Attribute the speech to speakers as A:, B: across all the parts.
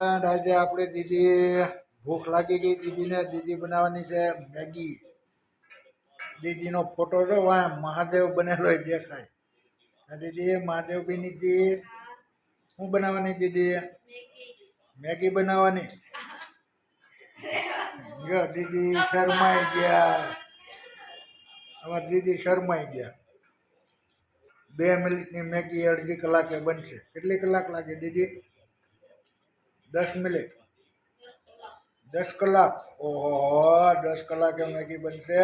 A: આજે આપણે દીદી ભૂખ લાગી ગઈ દીદીને દીદી બનાવવાની છે મેગી. દીદીનો ફોટો જો મહાદેવ બનેલો દેખાય. દીદી મહાદેવ બીની દી શું બનાવવાની દીદી? મેગી બનાવવાની. જો દીદી શરમાઈ ગયા. અમારી દીદી શરમાઈ ગયા. 2 મિનિટની મેગી અડધી કલાકે બનશે. કેટલી કલાક લાગે દીદી? 10 મિનિટ. 10 કલાક. ઓહો 10 કલાકે મેગી બનશે.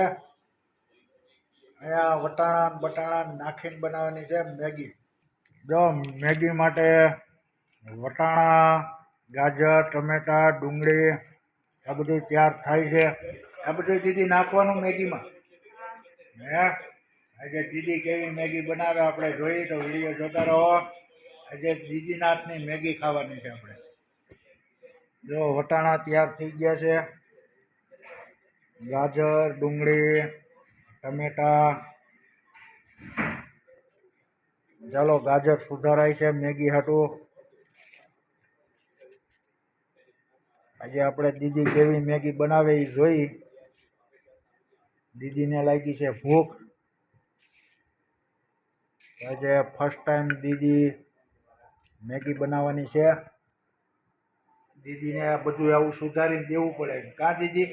A: અહીંયા વટાણા બટાણા નાખીને બનાવવાની છે મેગી. જો મેગી માટે વટાણા, ગાજર, ટમેટા, ડુંગળી આ બધું તૈયાર થાય છે. આ બધું દીદી નાખવાનું મેગીમાં. હે આજે દીદી કેવી મેગી બનાવે આપણે જોઈએ તો વિડીયો જોતા રહો. આજે દીદીના હાથની મેગી ખાવાની છે આપણે. જો વટાણા તૈયાર થઈ ગયા છે, ગાજર, ડુંગળી, ટમેટા. ચાલો ગાજર સુધારાય છે મેગી હાટું. આજે આપણે દીદી કેવી મેગી બનાવે એ જોઈ. દીદીને લાગી છે ભૂખ. આજે ફર્સ્ટ ટાઈમ દીદી મેગી બનાવવાની છે. દીદીને આ બધું આવું સુધારીને દેવું પડે. કાં દીદી?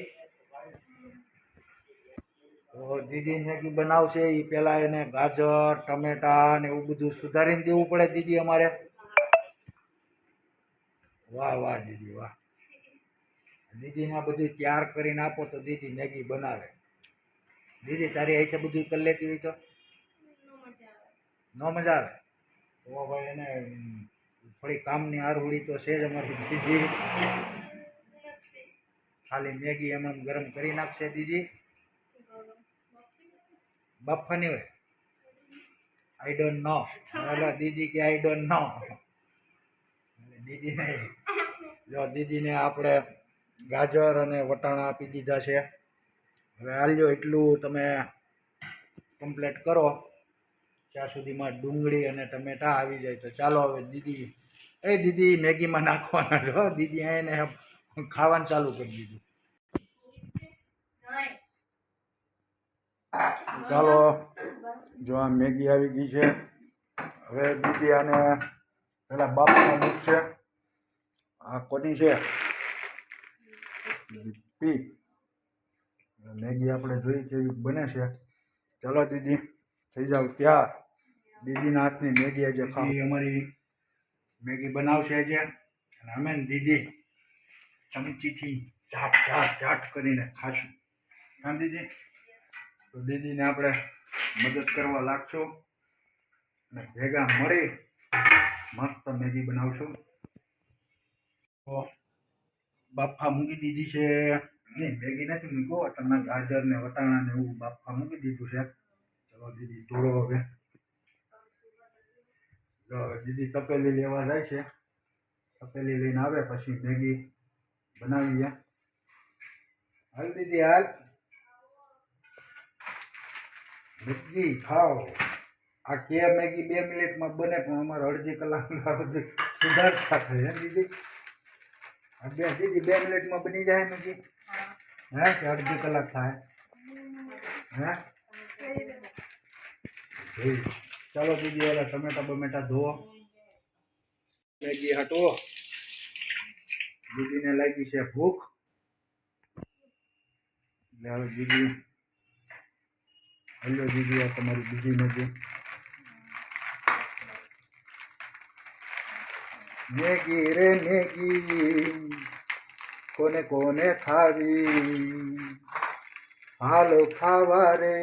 A: તો દીદી મેગી બનાવશે એ પહેલાં એને ગાજર, ટમેટા ને એવું બધું સુધારીને દેવું પડે દીદી અમારે. વાહ વાહ દીદી વાહ. દીદીને આ બધું તૈયાર કરીને આપો તો દીદી મેગી બનાવે. દીદી તારી અહીંથી બધું કરી લેતી હોય તો ન મજા આવે. તો ભાઈ એને થોડી કામની આરહુડી તો છે જ અમારી દીદી. ખાલી મેગી એમ ગરમ કરી નાખશે દીદી. બાફવાની હોય. I don't know. દીદી કે આઈ ડોન્ટ નો. દીદીને જો દીદીને આપણે ગાજર અને વટાણા આપી દીધા છે. હવે હાલ્યો એટલું તમે કમ્પ્લીટ કરો ત્યાં સુધીમાં ડુંગળી અને ટમેટા આવી જાય તો ચાલો હવે દીદી દીદી મેગીમાં નાખવાના છો. દીદી એને ખાવાનું ચાલુ કરી દીધું. ચાલો જો આ મેગી આવી ગઈ છે. હવે દીદી આને પેલા બાફમાં મૂકશે. આ કોની છે? પી મેગી આપણે જોઈ કેવી બને છે. ચાલો દીદી થઈ જાવ ત્યાર. દીદીના હાથની મેગી આજે ખાવી. અમારી મેગી બનાવશે આજે અને અમે દીદી ચમચીથી ચાટ ચાટ ચાટ કરીને ખાશું. હા દીદી? તો દીદીને આપણે મદદ કરવા લાગશું અને ભેગા મળી મસ્ત મેગી બનાવશું. તો બાફા મૂકી દીધી છે. નહીં મેગી નથી મૂકો. તમે ગાજર ને વટાણા ને એવું બાફા મૂકી દીધું છે. ચલો દીદી તોડો હવે. જો દીદી તપેલી લેવા જાય છે. તપેલી લઈને આવે પછી મેગી બનાવીએ. હાલ દીદી હાલ. મેગી ખાઓ. આ કે મેગી 2 મિનિટમાં બને પણ અમારે અડધી કલાક સુધારતા થાય દીદી. દીદી 2 મિનિટમાં બની જાય મેગી? હે કે અડધી કલાક થાય? હે ચાલો દીદી ઓલા ટમેટા બમેટા ધોવો. મેગી હટો. દીદીને લાગી છે ભૂખ. એટલે હવે દીદી હલો દીદી આ તમારી બીજી મેગી. મેગી રે મેગી કોને કોને ખાવી, હાલો ખાવા રે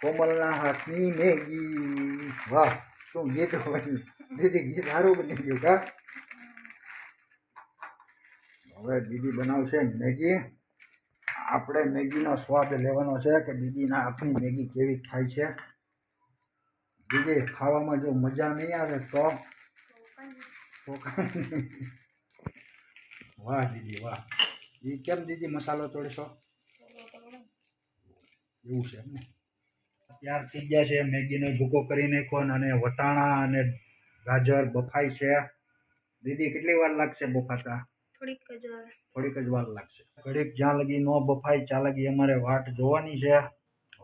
A: કોમલના હાથની મેગી. વાહ શું ગીત બન્યું દીદી. ગીત સારું બની ગયું કા? હવે દીદી બનાવશે મેગી. આપણે મેગીનો સ્વાદ લેવાનો છે કે દીદીના હાથની મેગી કેવી થાય છે. દીદી ખાવામાં જો મજા નહીં આવે તો વાહ દીદી વાહ. એ કેમ દીદી મસાલો તોડશો? એવું છે એમને. તૈયાર થઈ ગયા છે. મેગીનો ભૂકો કરી નાખ્યો અને વટાણા અને ગાજર બફાય છે. દીદી કેટલી વાર લાગશે બફાતા? થોડીક જ વાર લાગશે. ઘડીક જ્યાં લગી ન બફાય ત્યાં લગી અમારે વાટ જોવાની છે.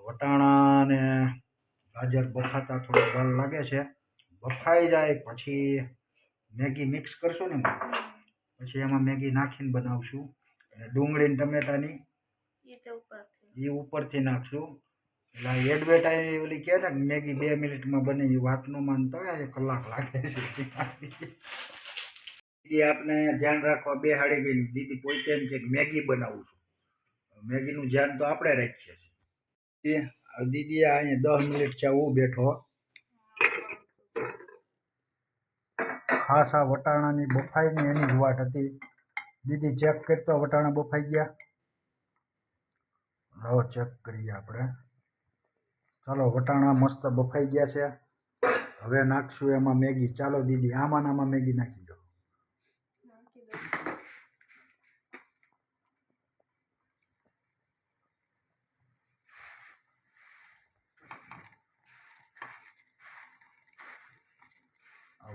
A: વટાણા ને ગાજર બફાતા થોડીક વાર લાગે છે. બફાઈ જાય પછી મેગી મિક્સ કરશું ને, પછી એમાં મેગી નાખીને બનાવશું. અને ડુંગળી ને ટમેટાની એ ઉપરથી નાખશું. એટલે એડવર્ટાઈઝ ઓલી કહે ને મેગી 2 મિનિટમાં બને, એ વાત ન માનતો હોય 1 કલાક લાગે છે. દીદી આપણે ધ્યાન રાખવા બેહાડી ગઈ. દીદી પોતે એમ છે કે મેગી બનાવું છું. મેગીનું ધ્યાન તો આપણે રાખીએ છીએ. દીદી અહીંયા 10 મિનિટ છે હું બેઠો. ખાસ આ વટાણાની બફાઈ ની એની જ વાટ હતી. દીદી ચેક કરતો વટાણા બફાઈ ગયા. હવે ચેક કરીએ આપણે. ચાલો વટાણા મસ્ત બફાઈ ગયા છે. હવે નાખશું એમાં મેગી. ચાલો દીદી આમાં મેગી નાખી દો.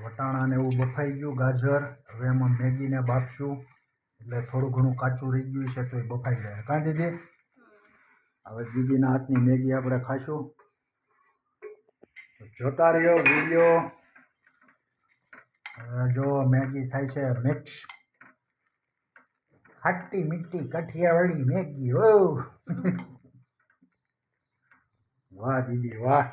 A: વટાણા ને એવું બફાઈ ગયું, ગાજર. હવે એમાં મેગીને બાફશું. એટલે થોડું ઘણું કાચું રહી ગયું છે તો એ બફાઈ જાય. કાં દીદી? હવે દીદીના હાથની મેગી આપણે ખાઈશું. જોતા રહ્યો વિડીયો. હવે જો મેગી થાય છે મિક્સ. ખાટી મીઠી કાઠિયાવાડી મેગી. ઓ વાહ દીદી વાહ.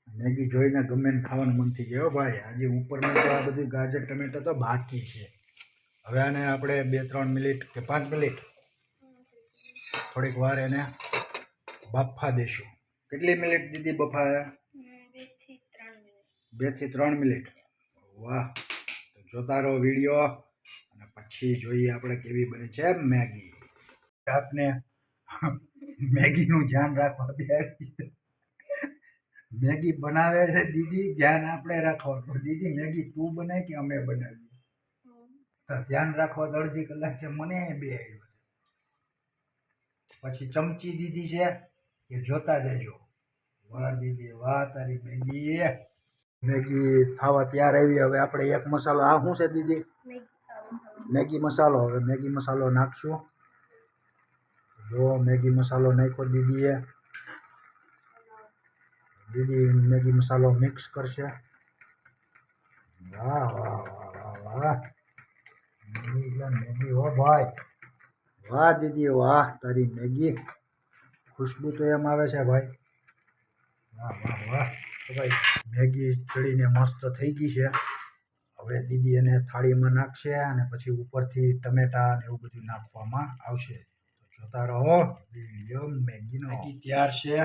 A: મેગી જોઈને ગમે ને ખાવાનું મન થઈ ગયો ભાઈ. આજે ઉપરમાં તો આ બધું ગાજર ટમેટા તો બાકી છે. હવે આને આપણે 2-3 મિનિટ કે 5 મિનિટ થોડીક વાર એને બાફવા દેશું. કેટલી મિનિટ દીદી બફાયા? 2 થી 3 મિનિટ. વાહ. તો જોતા રહો વિડીયો અને પછી જોઈએ આપણે કેવી બને છે મેગી. આપને મેગીનું ધ્યાન રાખવા બેહાડી. મેગી બનાવે છે દીદી, ધ્યાન આપણે રાખવાનું. દીદી મેગી તું બનાવી કે અમે બનાવીએ? તો ધ્યાન રાખવા 1.5 કલાક છે મને બેહાડ્યો છે. પછી ચમચી દીધી છે કે જોતા જજો. વાહ દીદી વાહ, તારી મેગી ખાવા તૈયાર આવી. હવે આપણે એક મસાલો, આ શું છે દીદી? મેગી મસાલો. હવે મેગી મસાલો નાખશું. જો મેગી મસાલો નાખ્યો દીદીએ. દીદી મેગી મસાલો મિક્સ કરશે. વાહ વાહ વાહ વાહ વાહ. મેગી એટલે મેગી હો ભાઈ. વાહ દીદી વાહ, તારી મેગી. ખુશ્બુ તો એમ આવે છે ભાઈ. વાહ વાહ વાહ. તો ભાઈ મેગી ચડીને મસ્ત થઈ ગઈ છે. હવે દીદી એને થાળીમાં નાખશે અને પછી ઉપરથી ટમેટા ને એવું બધું નાખવામાં આવશે. તો જોતા રહો વિડીયો મેગીનો. મેગી તૈયાર છે.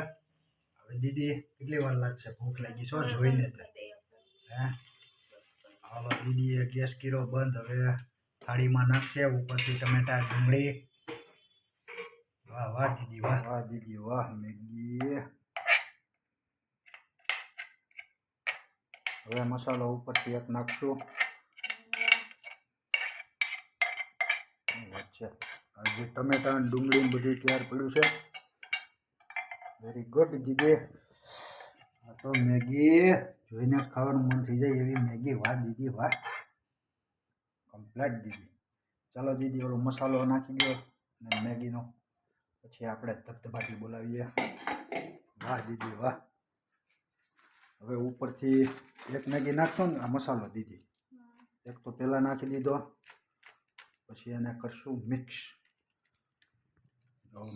A: હવે દીદી કેટલી વાર લાગશે? ભૂખ લાગી છે જોઈને જ. હે હાલો દીદીએ ગેસ કર્યો બંધ. હવે થાળીમાં નાખશે. ઉપરથી ટમેટા ડુંગળી. વાહ વાહ દીદી વાહ. વાહ દીદી વાહ. મેગી. હવે મસાલો ઉપરથી એક નાખશું. આજે ટમેટા અને ડુંગળી બધું તૈયાર પડ્યું છે. વેરી ગુડ દીદી. આ તો મેગી જોઈને જ ખાવાનું મન થઈ જાય એવી મેગી. વાહ દીદી વાહ. કમ્પ્લેટ દીદી. ચાલો દીદી ઓલો મસાલો નાખી દો ને મેગીનો. પછી આપણે ધબધબાટી બોલાવીએ. વાહ દીદી વાહ. હવે ઉપરથી એક મેગી નાખશો ને આ મસાલો દીદી. એક તો પહેલાં નાખી દીધો. પછી એને કરશું મિક્સ.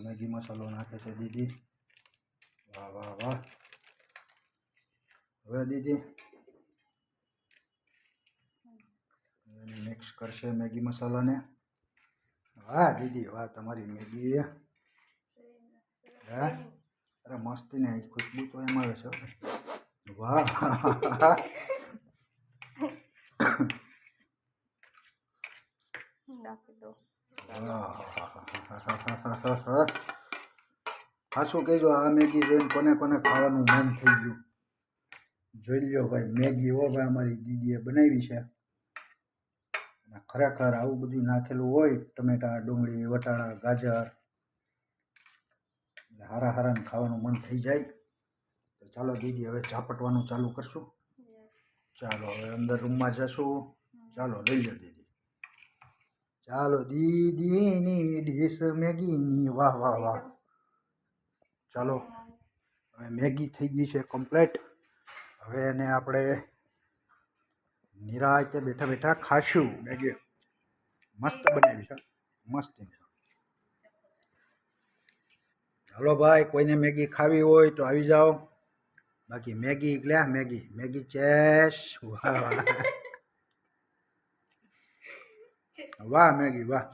A: મેગી મસાલો નાખે છે દીદી. વાહ વાહ વાહ. હવે દીદી મિક્સ કરશે મેગી મસાલાને. વાહ દીદી વાહ, તમારી મેગી. હે અરે મસ્તી ને ખુશ્બુ તો એમ આવે છે. વાહ સાચું કહેજો, આ મેગી જોઈને કોને કોને ખાવાનું મન થઈ ગયું? જોઈ લ્યો ભાઈ મેગી હો ભાઈ, અમારી દીદીએ બનાવી છે. ખરેખર આવું બધું નાખેલું હોય, ટમેટા ડુંગળી વટાણા ગાજર, હારા હારાને ખાવાનું મન થઈ જાય. તો ચાલો દીદી હવે ઝાપટવાનું ચાલુ કરશું. ચાલો હવે અંદર રૂમમાં જશું. ચાલો લઈ લો દીદી. ચાલો દીદીની ડીશ મેગીની. વાહ વાહ વાહ. ચાલો હવે મેગી થઈ ગઈ છે કમ્પ્લીટ. હવે એને આપણે નિરાંતે બેઠા બેઠા ખાશું. મેગી મસ્ત બનાવી છે, મસ્ત. હાલો ભાઈ, કોઈને મેગી ખાવી હોય તો આવી જાઓ. બાકી મેગી લે, મેગી મેગી ચેસ. વાહ વાહ વાહ મેગી વાહ.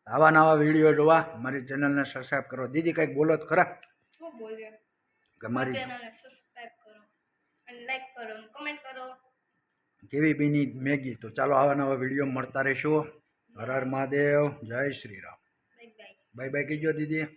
A: આવા નવા વિડીયો જોવા મારી ચેનલને સબસ્ક્રાઈબ કરો. દીદી કંઈક બોલો તો ખરા કે મારી
B: ચેનલને સબસ્ક્રાઇબ કરો અને લાઈક કરો અને કમેન્ટ કરો.
A: કેવી બીની મેગી. તો ચાલો આવા નવા વિડીયો મળતા રહેશું. હર હર મહાદેવ, જય Shri Ram.
B: Bye bye.
A: Bye bye કીજો દીદી.